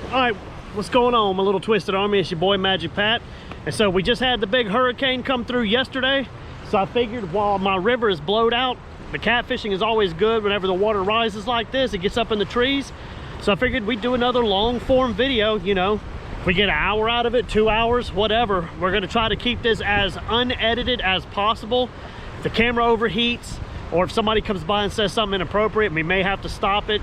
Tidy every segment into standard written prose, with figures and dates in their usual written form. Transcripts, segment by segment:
All right, what's going on, my little twisted army? It's your boy Magic Pat. And so we just had the big hurricane come through yesterday. So I figured while my river is blowed out, the catfishing is always good whenever the water rises like this, it gets up in the trees. So I figured we'd do another long form video, you know. If we get an hour out of it, 2 hours, whatever. We're gonna try to keep this as unedited as possible. If the camera overheats, or if somebody comes by and says something inappropriate, we may have to stop it.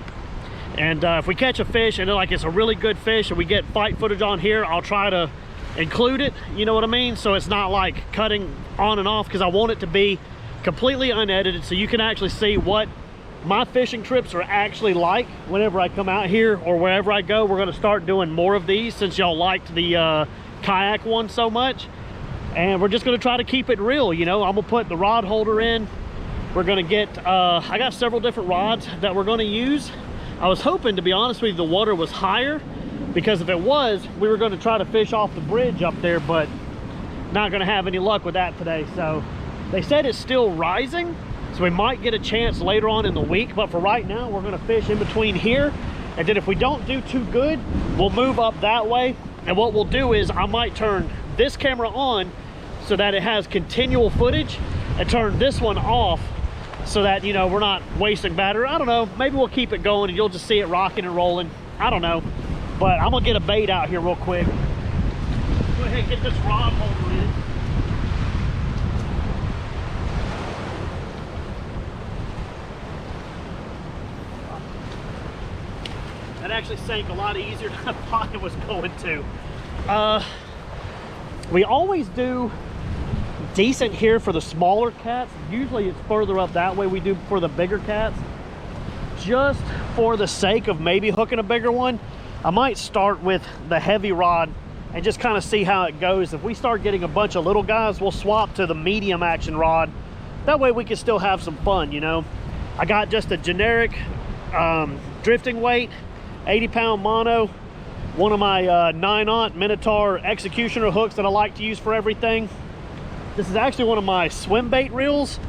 And if we catch a fish and like it's a really good fish and we get fight footage on here, I'll try to include it, you know what I mean? So it's not like cutting on and off, because I want it to be completely unedited so you can actually see what my fishing trips are actually like whenever I come out here or wherever I go. We're going to start doing more of these since y'all liked the kayak one so much. And we're just going to try to keep it real, you know. I'm going to put the rod holder in. We're going to get, I got several different rods that we're going to use. I was hoping, to be honest with you, the water was higher, because if it was, we were going to try to fish off the bridge up there, but not going to have any luck with that today. So they said it's still rising, so we might get a chance later on in the week, but for right now we're going to fish in between here. And then if we don't do too good, we'll move up that way. And what we'll do is I might turn this camera on so that it has continual footage, and turn this one off so that, you know, we're not wasting battery. I don't know, maybe we'll keep it going and you'll just see it rocking and rolling. I don't know, but I'm gonna get a bait out here real quick. Go ahead and get this rod holder in. That actually sank a lot easier than I thought it was going to. We always do decent here for the smaller cats. Usually it's further up that way we do for the bigger cats. Just for the sake of maybe hooking a bigger one, I might start with the heavy rod and just kind of see how it goes. If we start getting a bunch of little guys, we'll swap to the medium action rod. That way we can still have some fun, you know. I got just a generic drifting weight, 80-pound mono, one of my 9-aught Minotaur executioner hooks that I like to use for everything. This is actually one of my swim bait reels.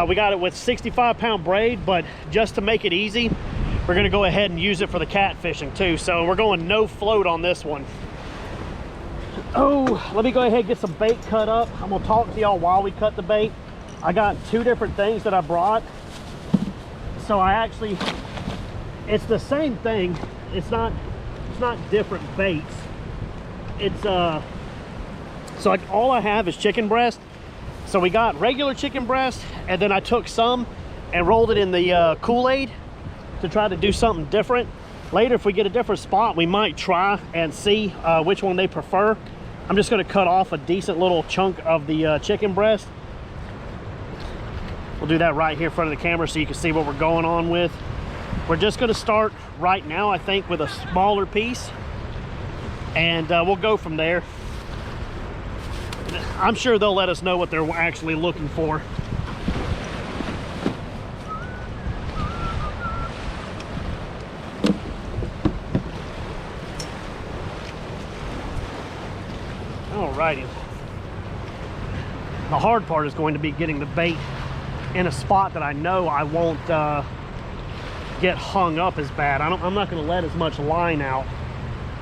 We got it with 65-pound braid, but just to make it easy, we're gonna go ahead and use it for the catfishing too. So we're going no float on this one. Oh, let me go ahead and get some bait cut up. I'm gonna talk to y'all while we cut the bait. I got 2 different things that I brought. So I actually, it's the same thing. It's not different baits. It's so like all I have is chicken breast. So we got regular chicken breast, and then I took some and rolled it in the Kool-Aid to try to do something different. Later, if we get a different spot, we might try and see which one they prefer. I'm just gonna cut off a decent little chunk of the chicken breast. We'll do that right here in front of the camera so you can see what we're going on with. We're just gonna start right now, I think, with a smaller piece, and we'll go from there. I'm sure they'll let us know what they're actually looking for. Alrighty. The hard part is going to be getting the bait in a spot that I know I won't get hung up as bad. I'm not going to let as much line out,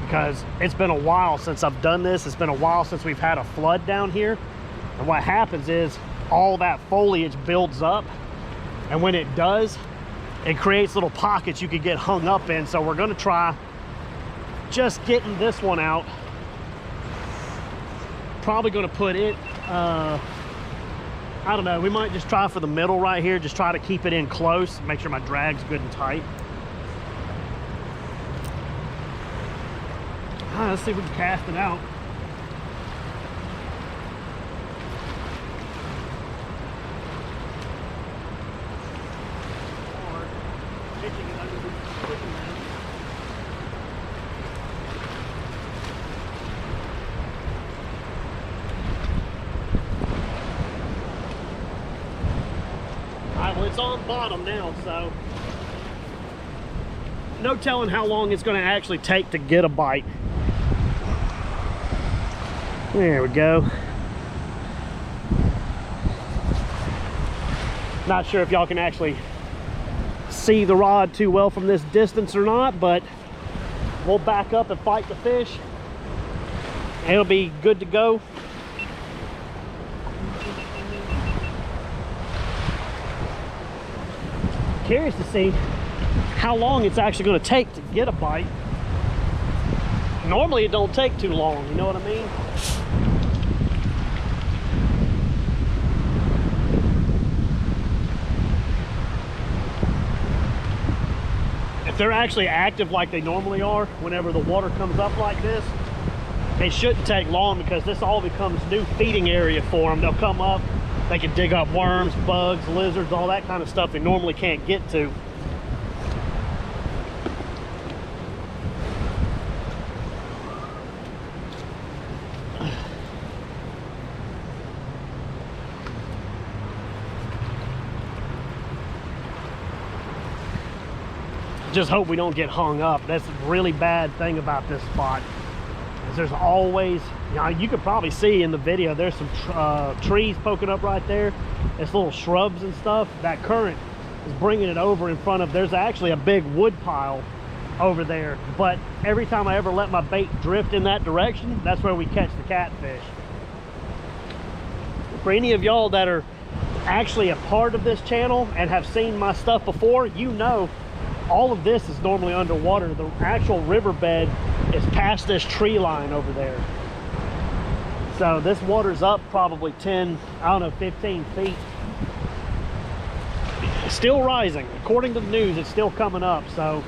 because it's been a while since I've done this. It's been a while since we've had a flood down here. And what happens is all that foliage builds up, and when it does, it creates little pockets you could get hung up in. So we're gonna try just getting this one out. Probably gonna put it, I don't know, we might just try for the middle right here, just try to keep it in close, make sure my drag's good and tight. Let's see if we can cast it out. Or pitching it under the fishing net. Alright, well, it's on bottom now, so no telling how long it's going to actually take to get a bite. There we go. Not sure if y'all can actually see the rod too well from this distance or not, but we'll back up and fight the fish, and it'll be good to go. Curious to see how long it's actually going to take to get a bite. Normally it don't take too long, you know what I mean? If they're actually active like they normally are whenever the water comes up like this, it shouldn't take long, because this all becomes new feeding area for them. They'll come up, they can dig up worms, bugs, lizards, all that kind of stuff they normally can't get to. Just hope we don't get hung up. That's a really bad thing about this spot, is there's always, you know, you could probably see in the video, there's some trees poking up right there. There's little shrubs and stuff. That current is bringing it over in front of, there's actually a big wood pile over there, but every time I ever let my bait drift in that direction, that's where we catch the catfish. For any of y'all that are actually a part of this channel and have seen my stuff before, you know all of this is normally underwater. The actual riverbed is past this tree line over there. So this water's up probably 10, I don't know, 15 feet. It's still rising. According to the news, it's still coming up. So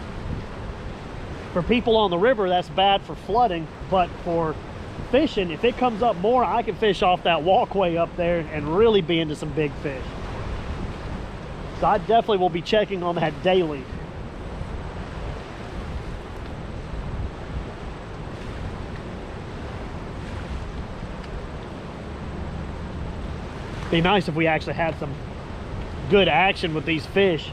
for people on the river, that's bad for flooding, but for fishing, if it comes up more, I can fish off that walkway up there and really be into some big fish. So I definitely will be checking on that daily. Be nice if we actually had some good action with these fish.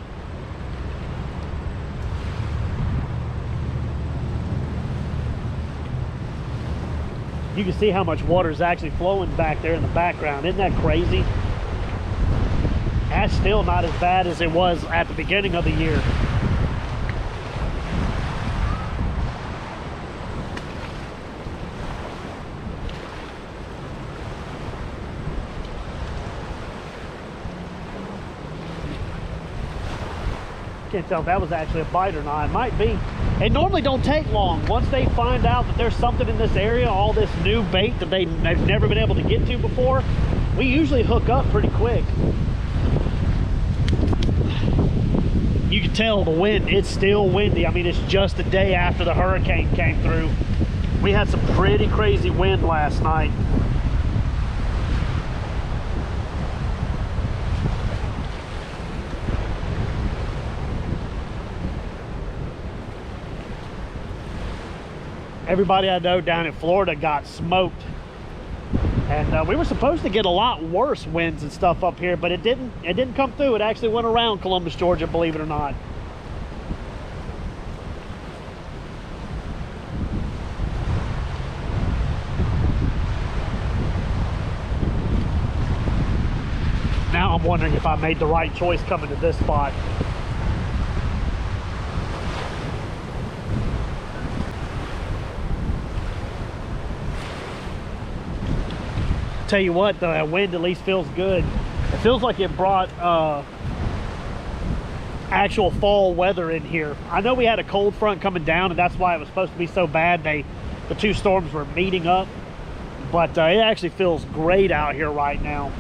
You can see how much water is actually flowing back there in the background. Isn't that crazy? That's still not as bad as it was at the beginning of the year. Can't tell if that was actually a bite or not. It might be. It normally don't take long. Once they find out that there's something in this area, all this new bait that they've never been able to get to before, we usually hook up pretty quick. You can tell the wind, it's still windy. I mean, it's just the day after the hurricane came through. We had some pretty crazy wind last night. Everybody I know down in Florida got smoked, and we were supposed to get a lot worse winds and stuff up here, but it didn't come through. It actually went around Columbus, Georgia, believe it or not. Now I'm wondering if I made the right choice coming to this spot. Tell you what though, that wind at least feels good. It feels like it brought actual fall weather in here. I know we had a cold front coming down, and that's why it was supposed to be so bad. The two storms were meeting up, but it actually feels great out here right now.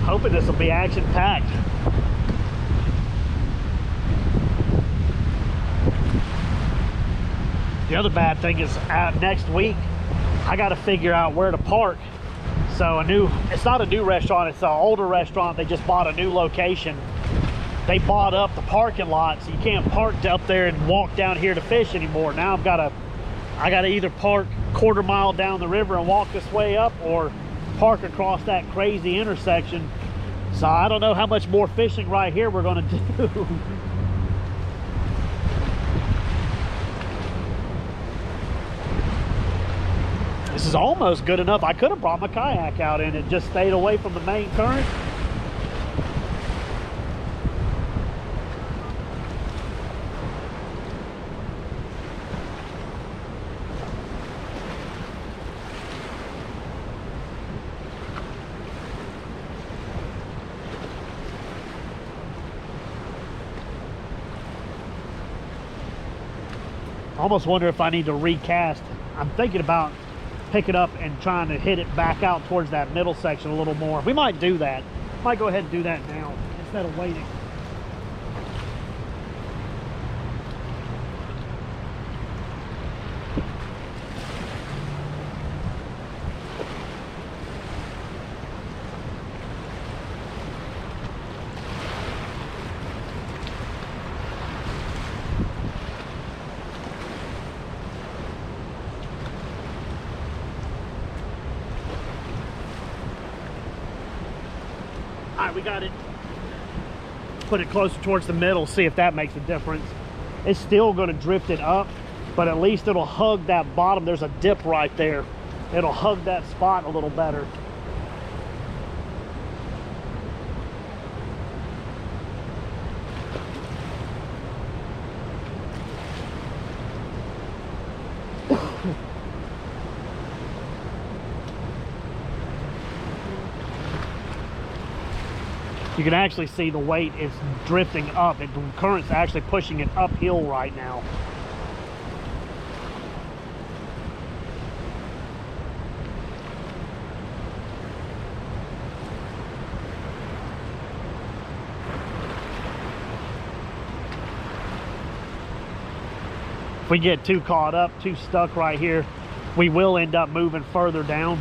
Hoping this will be action-packed. The other bad thing is next week I got to figure out where to park. So it's not a new restaurant, it's an older restaurant. They just bought a new location. They bought up the parking lot, so you can't park up there and walk down here to fish anymore. Now I gotta either park a quarter mile down the river and walk this way up, or park across that crazy intersection So I don't know how much more fishing right here we're gonna do. This is almost good enough. I could have brought my kayak out and it just stayed away from the main current. I almost wonder if I need to recast. I'm thinking about picking up and trying to hit it back out towards that middle section a little more. We might do that. Might go ahead and do that now instead of waiting. All right, we got it. Put it closer towards the middle, see if that makes a difference. It's still going to drift it up, but at least it'll hug that bottom. There's a dip right there. It'll hug that spot a little better. You can actually see the weight is drifting up, and the current's actually pushing it uphill right now. If we get too caught up, too stuck right here, we will end up moving further down.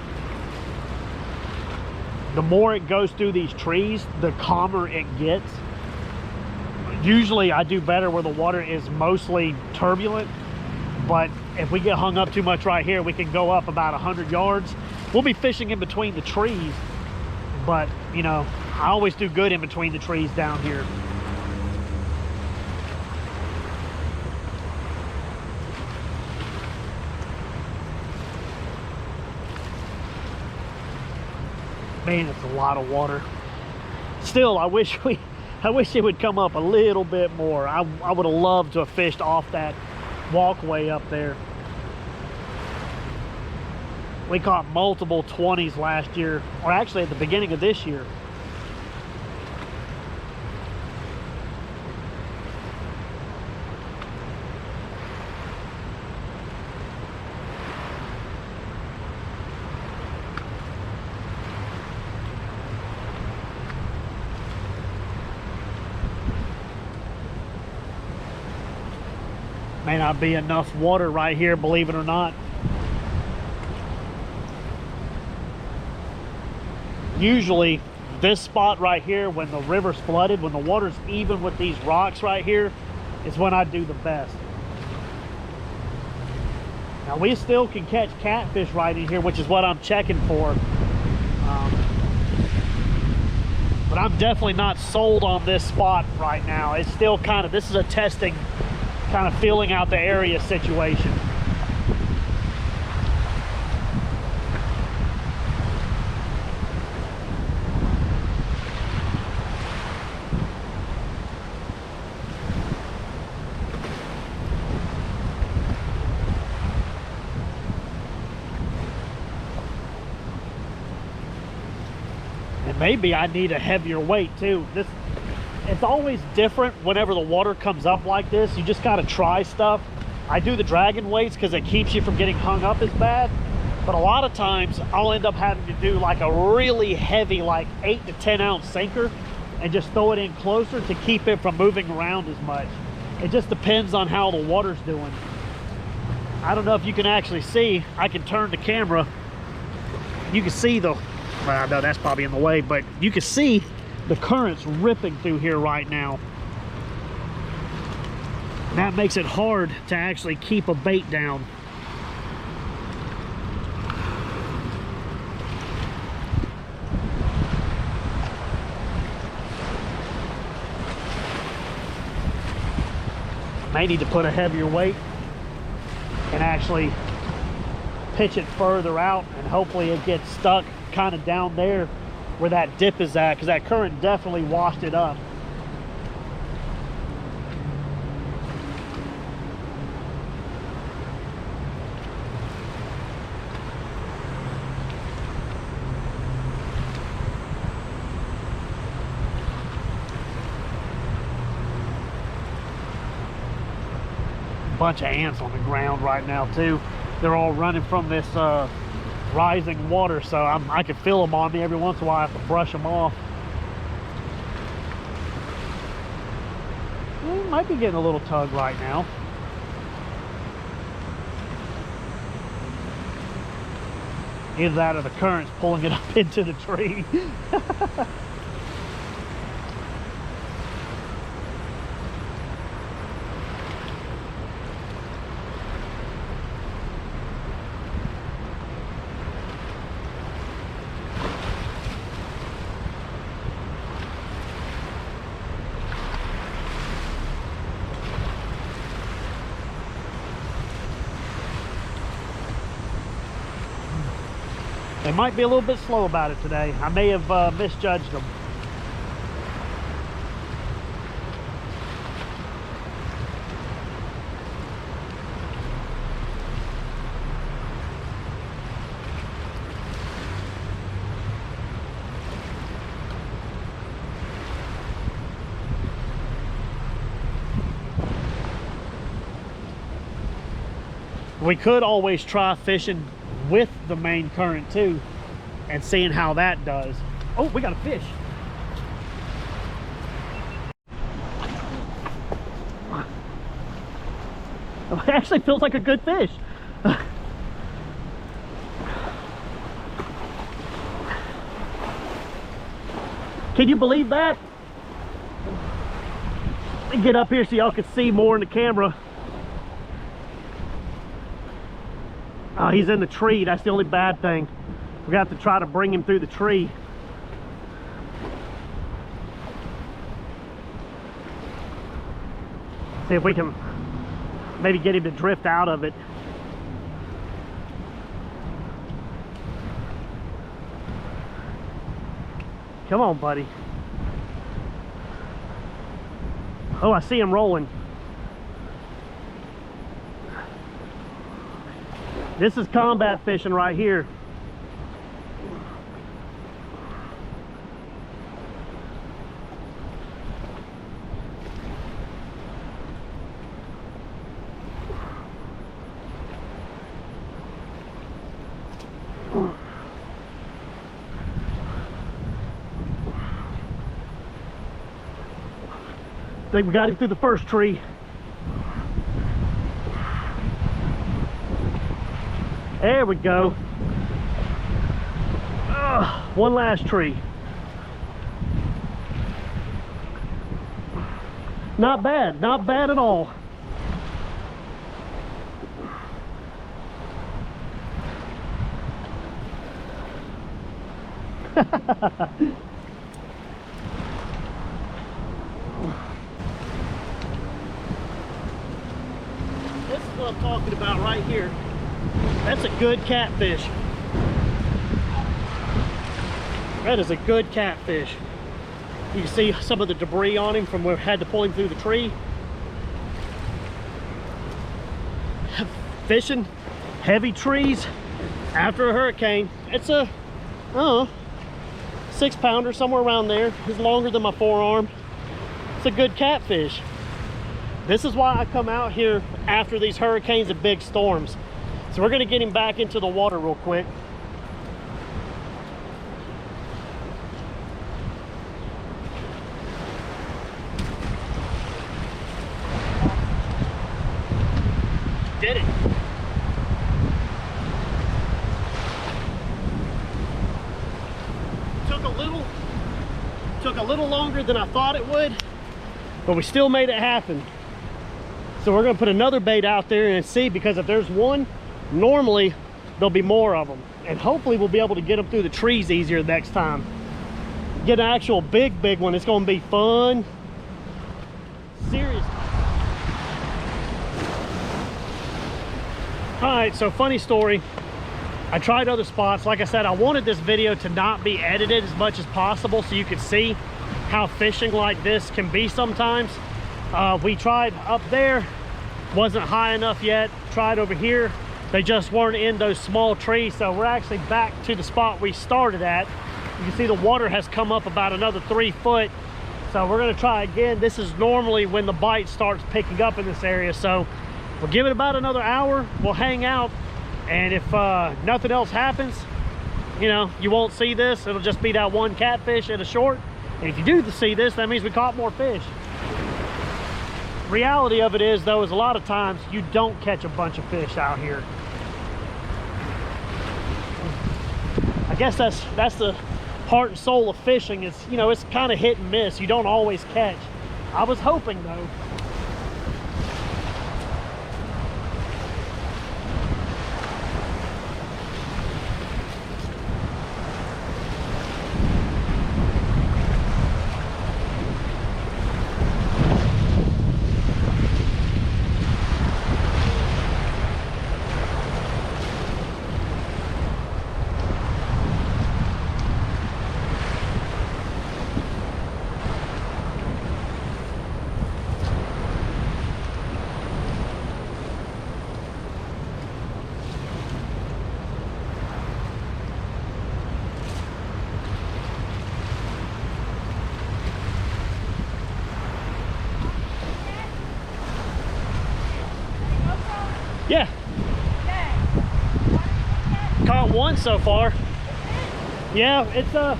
The more it goes through these trees, the calmer it gets. Usually I do better where the water is mostly turbulent, but if we get hung up too much right here, we can go up about 100 yards. We'll be fishing in between the trees, but you know, I always do good in between the trees down here. Man, it's a lot of water. Still, I wish it would come up a little bit more. I would have loved to have fished off that walkway up there. We caught multiple 20s last year, or actually at the beginning of this year. May not be enough water right here, believe it or not. Usually this spot right here, when the river's flooded, when the water's even with these rocks right here, is when I do the best. Now we still can catch catfish right in here, which is what I'm checking for. But I'm definitely not sold on this spot right now. It's still kind of, this is a testing, kind of feeling out the area situation. And maybe I need a heavier weight too. It's always different whenever the water comes up like this. You just got to try stuff. I do the dragon weights because it keeps you from getting hung up as bad. But a lot of times I'll end up having to do like a really heavy, like 8 to 10 ounce sinker and just throw it in closer to keep it from moving around as much. It just depends on how the water's doing. I don't know if you can actually see. I can turn the camera. You can see the, well, no, that's probably in the way, but you can see the current's ripping through here right now. That makes it hard to actually keep a bait down. May need to put a heavier weight and actually pitch it further out, and hopefully it gets stuck kind of down there where that dip is at, because that current definitely washed it up. Bunch of ants on the ground right now too. They're all running from this rising water, so I can feel them on me every once in a while. I have to brush them off. Might be getting a little tug right now. Either that or the current's pulling it up into the tree. They might be a little bit slow about it today. I may have misjudged them. We could always try fishing with the main current too and seeing how that does. Oh, we got a fish. It actually feels like a good fish. Can you believe that? Let me get up here so y'all can see more in the camera. Oh, he's in the tree. That's the only bad thing. We got to try to bring him through the tree. See if we can maybe get him to drift out of it. Come on, buddy. Oh, I see him rolling. This is combat fishing right here. I think we got him through the first tree. There we go. One last tree. Not bad, not bad at all. This is what I'm talking about right here. That's a good catfish. That is a good catfish. You can see some of the debris on him from where we had to pull him through the tree. Fishing heavy trees after a hurricane. It's a, I don't know, 6-pounder, somewhere around there. It's longer than my forearm. It's a good catfish. This is why I come out here after these hurricanes and big storms. So we're gonna get him back into the water real quick. Did it. Took a little longer than I thought it would, but we still made it happen. So we're gonna put another bait out there and see, because if there's one, normally there'll be more of them, and hopefully we'll be able to get them through the trees easier next time. Get an actual big one. It's gonna be fun. Seriously. All right, so funny story. I tried other spots. Like I said, I wanted this video to not be edited as much as possible so you could see how fishing like this can be sometimes. We tried up there, wasn't high enough yet. Tried over here, they just weren't in those small trees. So we're actually back to the spot we started at. You can see the water has come up about another 3 foot. So we're gonna try again. This is normally when the bite starts picking up in this area. So we'll give it about another hour. We'll hang out. And if nothing else happens, you know, you won't see this. It'll just be that one catfish at a short. And if you do see this, that means we caught more fish. Reality of it is, though, is a lot of times you don't catch a bunch of fish out here. I guess that's the heart and soul of fishing. It's, you know, it's kind of hit and miss. You don't always catch. I was hoping, though. Yeah. Caught one so far. Yeah, it's a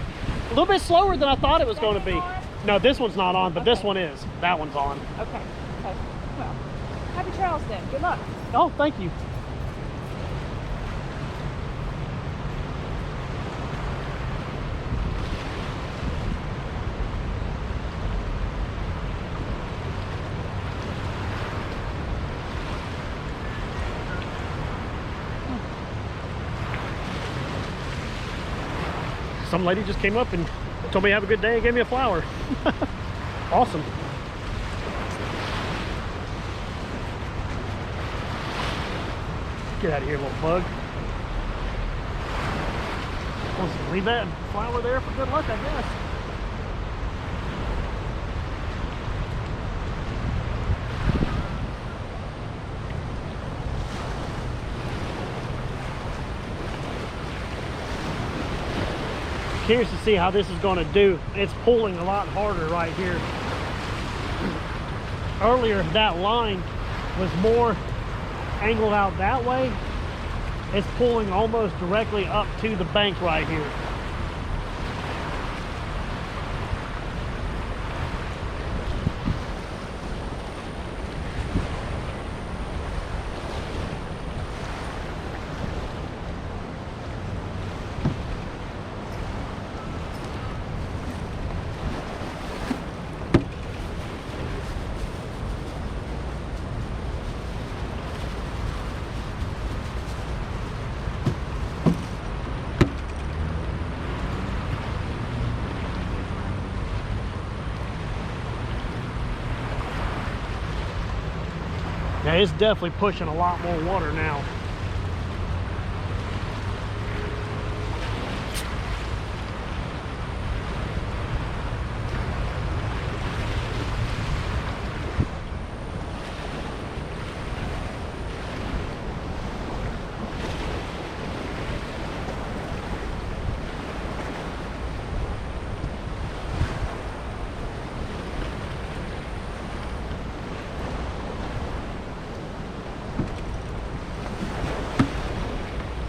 little bit slower than I thought it was going to be. No, this one's not on, but this one is. That one's on. Okay. Well, happy trails then. Good luck. Oh, thank you. Some lady just came up and told me have a good day and gave me a flower. Awesome. Get out of here, little bug. Wants to leave that flower there for good luck, I guess. Curious to see how this is going to do. It's pulling a lot harder right here. Earlier, that line was more angled out that way. It's pulling almost directly up to the bank right here. Yeah, it's definitely pushing a lot more water now.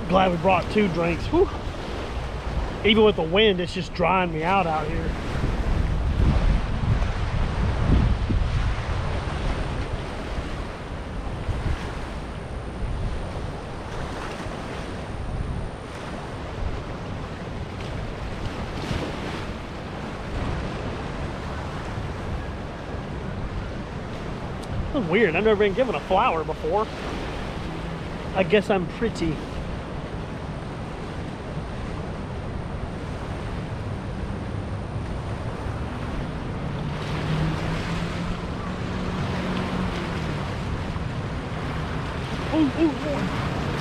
Glad we brought 2 drinks. Whew. Even with the wind, it's just drying me out here. That's weird. I've never been given a flower before. I guess I'm pretty. Ooh, ooh, ooh.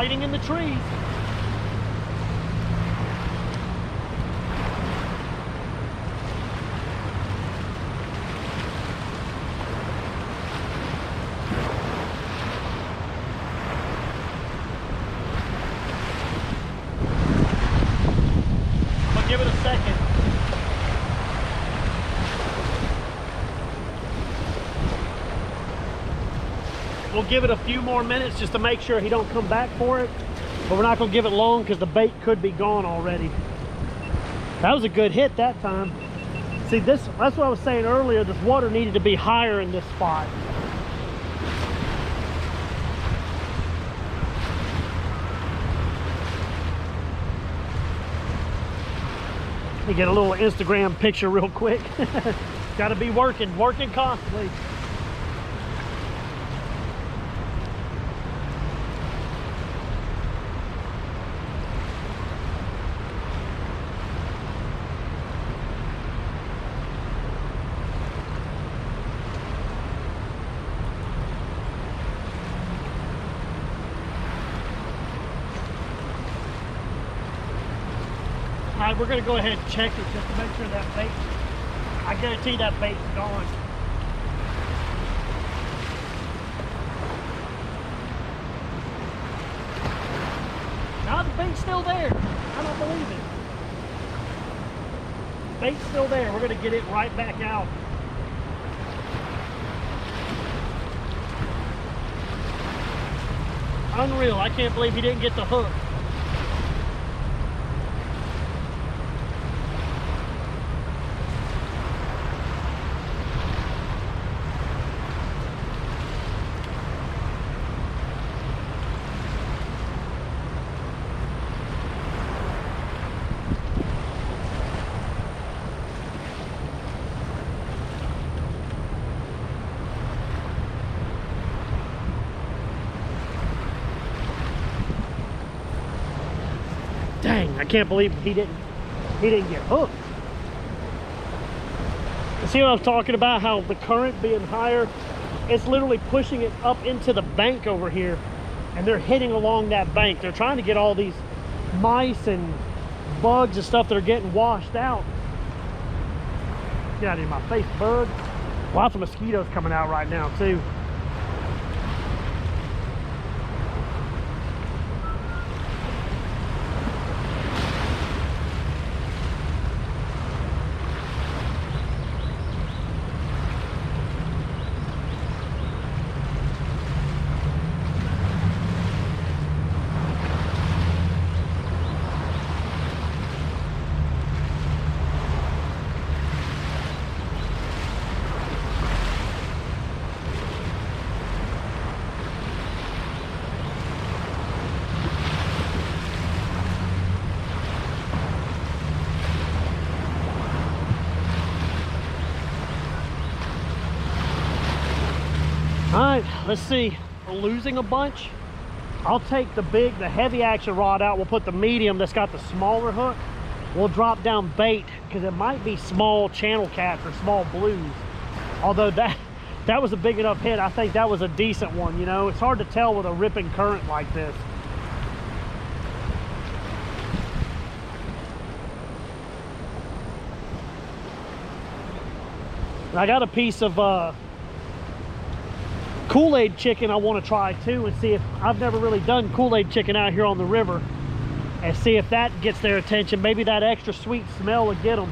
hiding in the trees. I'm gonna give it a second. We'll give it a few more minutes just to make sure he don't come back for it. But we're not gonna give it long because the bait could be gone already. That was a good hit that time. See, that's what I was saying earlier. This water needed to be higher in this spot. Let me get a little Instagram picture real quick. Gotta be working constantly. All right, we're gonna go ahead and check it just to make sure that bait, I guarantee that bait's gone. Now the bait's still there. I don't believe it. Bait's still there. We're gonna get it right back out. Unreal, I can't believe he didn't get the hook. Dang, I can't believe he didn't get hooked. You see what I was talking about, how the current being higher, it's literally pushing it up into the bank over here, and they're hitting along that bank. They're trying to get all these mice and bugs and stuff that are getting washed out. Get out of here, my face, bug. Lots of mosquitoes coming out right now too. All right, let's see. We're losing a bunch. I'll take the heavy action rod out. We'll put the medium that's got the smaller hook. We'll drop down bait because it might be small channel cats or small blues. Although that was a big enough hit. I think that was a decent one, you know. It's hard to tell with a ripping current like this. And I got a piece of Kool-Aid chicken I want to try too, and see if I've never really done Kool-Aid chicken out here on the river, and see if that gets their attention. Maybe that extra sweet smell will get them.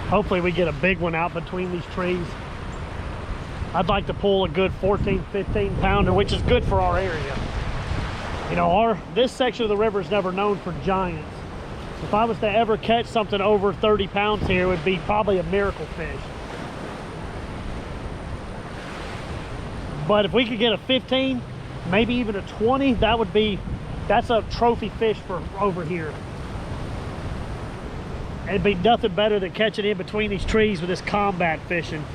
Hopefully we get a big one out between these trees. I'd like to pull a good 14, 15 pounder, which is good for our area. You know, this section of the river is never known for giants. If I was to ever catch something over 30 pounds here, it would be probably a miracle fish. But if we could get a 15, maybe even a 20, that's a trophy fish for over here. It'd be nothing better than catching in between these trees with this combat fishing.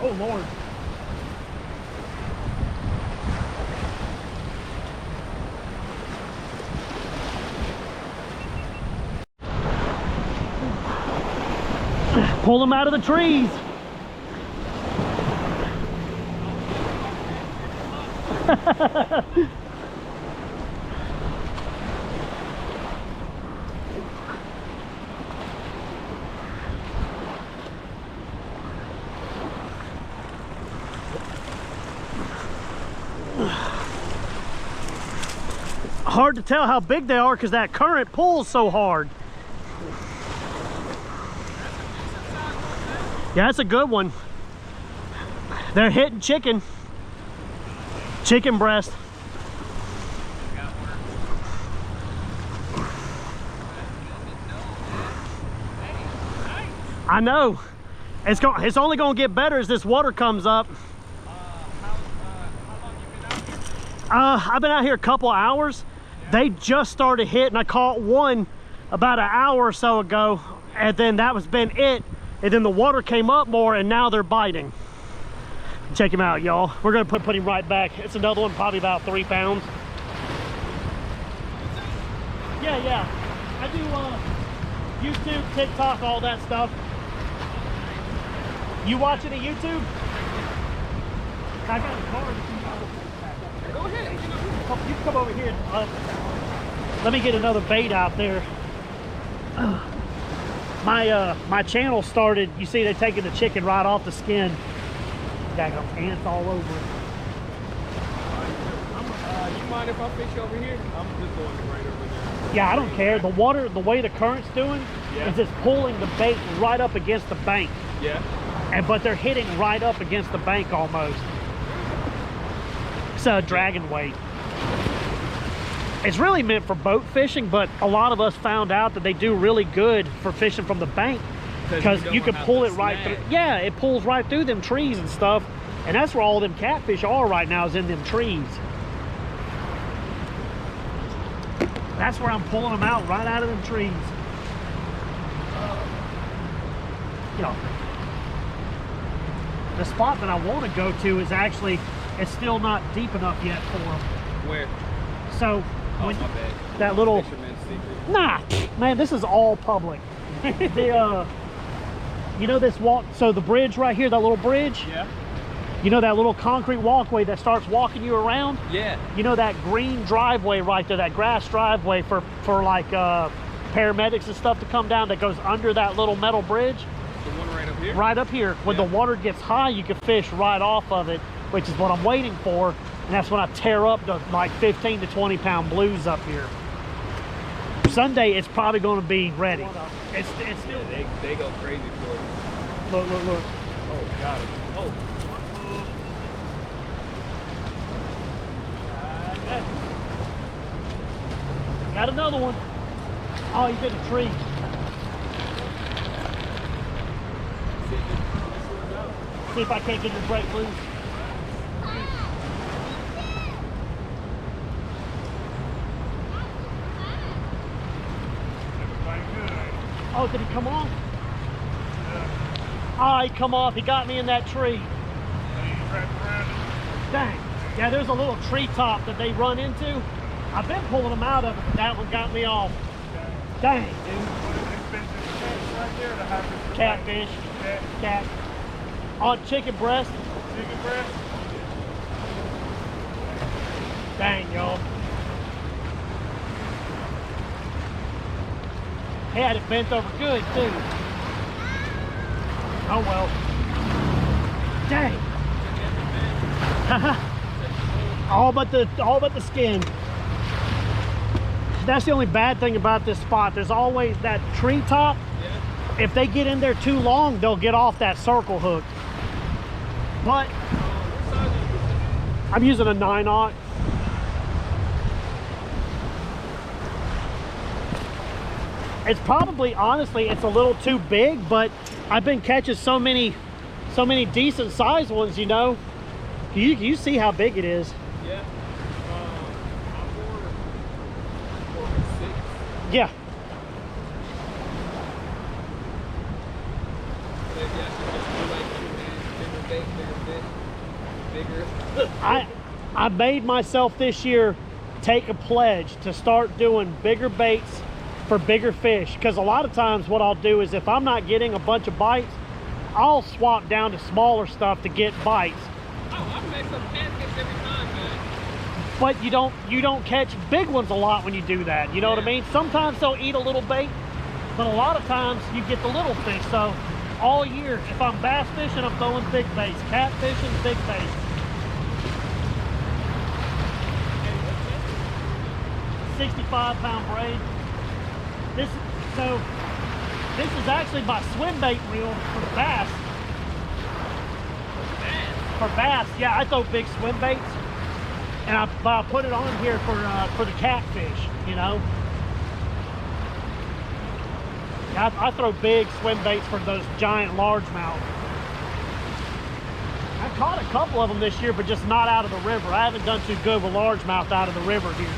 Oh Lord. Pull them out of the trees. Hard to tell how big they are because that current pulls so hard. Yeah, that's a good one. They're hitting chicken breast. I know. It's only going to get better as this water comes up. I've been out here a couple of hours. They just started hitting. I caught one about an hour or so ago, and then that was been it. And then the water came up more, and now they're biting. Check him out, y'all. We're gonna put him right back. It's another one, probably about 3 pounds. Yeah. I do YouTube, TikTok, all that stuff. You watching a YouTube? I got a car. Go ahead. You can come over here. Let me get another bait out there. My channel started, you see they're taking the chicken right off the skin. Got ants all over it. You mind if I fish over here? I'm just going right over there. Yeah, I don't care. The water, the way the current's doing, is it's pulling the bait right up against the bank. Yeah. But they're hitting right up against the bank almost. It's a dragon weight. It's really meant for boat fishing, but a lot of us found out that they do really good for fishing from the bank because you can pull it right through. Yeah, it pulls right through them trees and stuff, and that's where all them catfish are right now, is in them trees. That's where I'm pulling them out, right out of them trees. You know, the spot that I want to go to is actually, it's still not deep enough yet for them. Where? So Oh, my bad. that little, Fisherman's secret. nah, man, this is all public. You know this walk, so the bridge right here, that little bridge? Yeah. You know that little concrete walkway that starts walking you around? Yeah. You know that green driveway right there, that grass driveway for like paramedics and stuff to come down that goes under that little metal bridge? The one right up here? Right up here. When the water gets high, you can fish right off of it, which is what I'm waiting for. And that's when I tear up the like 15 to 20 pound blues up here. Sunday, it's probably going to be ready. It's still. Yeah, they go crazy for it. Look. Oh, got it. Oh. Got another one. Oh, he's in a tree. See if I can't get him to break loose. Oh, did he come off? Yeah. Oh, he come off. He got me in that tree. Dang. Yeah, there's a little tree top that they run into. I've been pulling them out of it, but that one got me off. Dang, dude. Catfish. Cat. On chicken breast. Chicken breast? Dang, y'all. He had it bent over good, too. Oh well. Dang. all but the skin. That's the only bad thing about this spot. There's always that tree top. Yeah. If they get in there too long, they'll get off that circle hook. But What size are you using? I'm using a 9/0. It's probably, honestly, it's a little too big, but I've been catching so many decent sized ones, you know. You see how big it is. Yeah. I'm 4 6. Yeah. Maybe I should just do like bigger bait, bigger fish, bigger. I made myself this year take a pledge to start doing bigger baits for bigger fish, because a lot of times what I'll do is if I'm not getting a bunch of bites, I'll swap down to smaller stuff to get bites. Oh, I make some catfish every time, man. But you don't catch big ones a lot when you do that. You know what I mean? Sometimes they'll eat a little bait, but a lot of times you get the little fish. So all year, if I'm bass fishing, I'm throwing big baits. Catfishing, big baits. 65-pound braid. This is actually my swim bait reel for bass. For bass, yeah, I throw big swim baits, and I put it on here for the catfish. You know, yeah, I throw big swim baits for those giant largemouth. I caught a couple of them this year, but just not out of the river. I haven't done too good with largemouth out of the river here.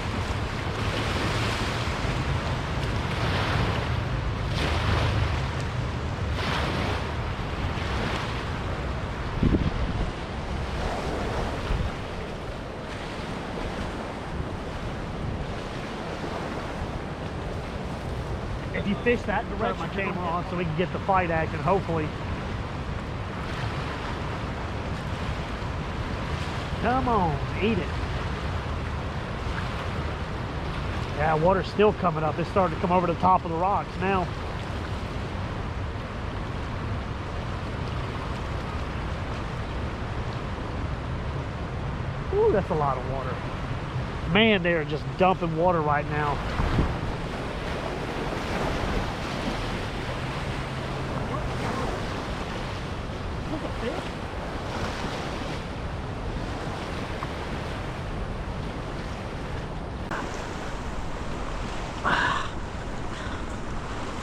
If you fish that direction, my camera on so we can get the fight action, hopefully. Come on, eat it. Yeah, water's still coming up. It's starting to come over the top of the rocks now. Ooh, that's a lot of water. Man, they're just dumping water right now.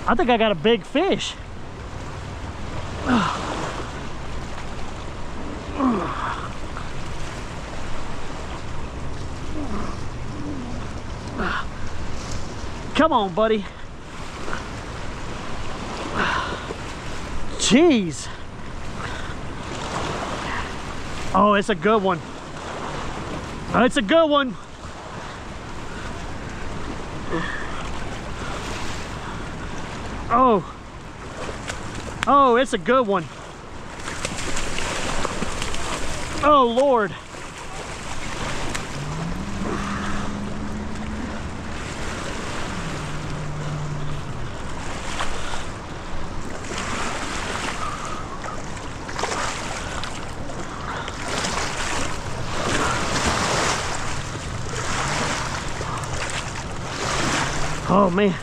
I think I got a big fish. Come on, buddy. Jeez. Oh, it's a good one. It's a good one. Oh. Oh, it's a good one. Oh, Lord. Oh, man.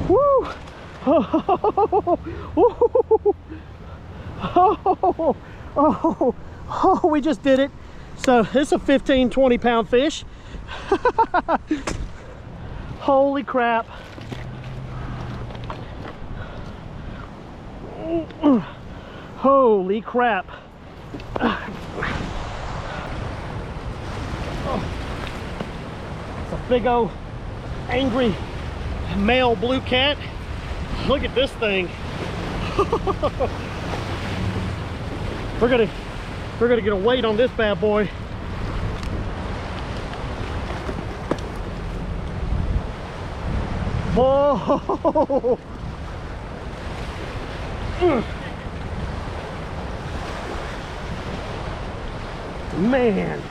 Woo! Oh, we just did it. So it's a 15-20 pound fish. Holy crap. Holy crap. It's a big old angry male blue cat. Look at this thing. we're gonna get a weight on this bad boy. Whoa. Man.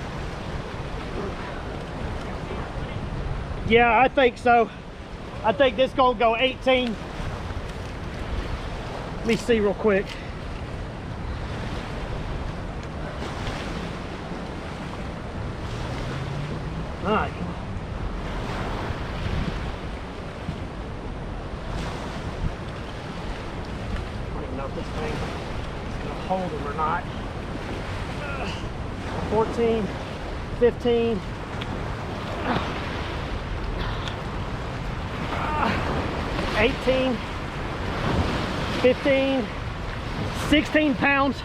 Yeah, I think so. I think this gonna go 18. Let me see real quick. All right. I don't even know if this thing is gonna hold them or not. 14, 15. 18, 15, 16 pounds.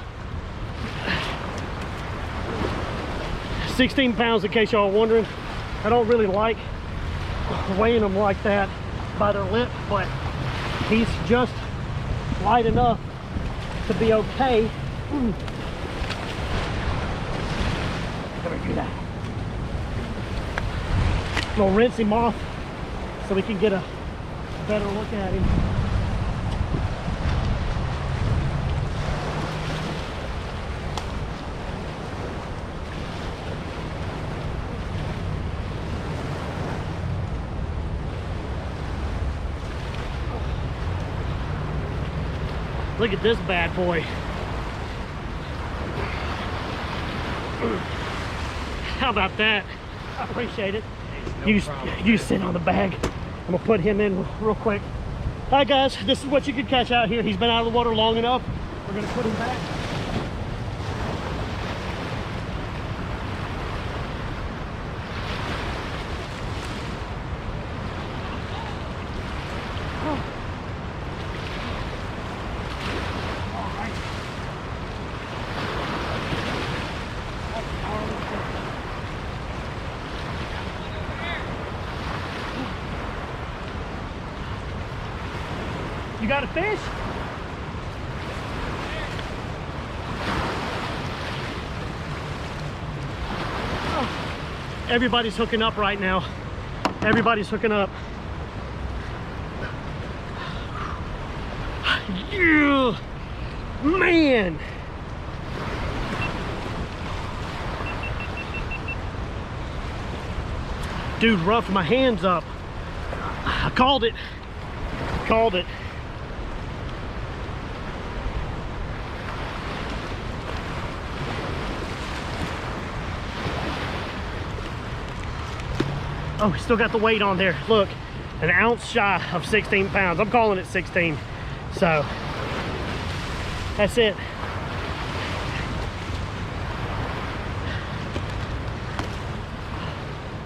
16 pounds, in case y'all are wondering. I don't really like weighing them like that by their lip, but he's just light enough to be okay. Gonna do that. We'll rinse him off so we can get a better look at him. Look at this bad boy. How about that? I appreciate it. You sit on the bag. I'm gonna put him in real quick. All right, guys, this is what you can catch out here. He's been out of the water long enough. We're gonna put him back. You got a fish? Oh. Everybody's hooking up right now. Everybody's hooking up. Yeah, man. Dude, roughed my hands up. I called it. Called it. Oh, we still got the weight on there. Look, an ounce shy of 16 pounds. I'm calling it 16. So, that's it.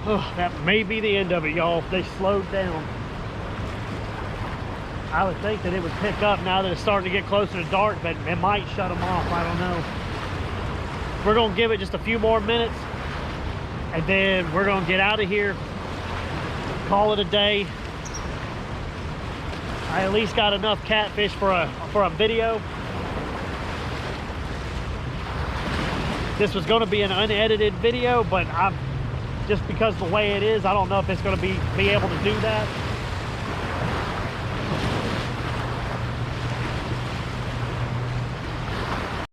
Oh, that may be the end of it, y'all. They slowed down. I would think that it would pick up now that it's starting to get closer to dark, but it might shut them off. I don't know. We're going to give it just a few more minutes, and then we're going to get out of here. Call it a day. I at least got enough catfish for a video. This was going to be an unedited video, but I'm just because of the way it is, I don't know if it's going to be able to do that.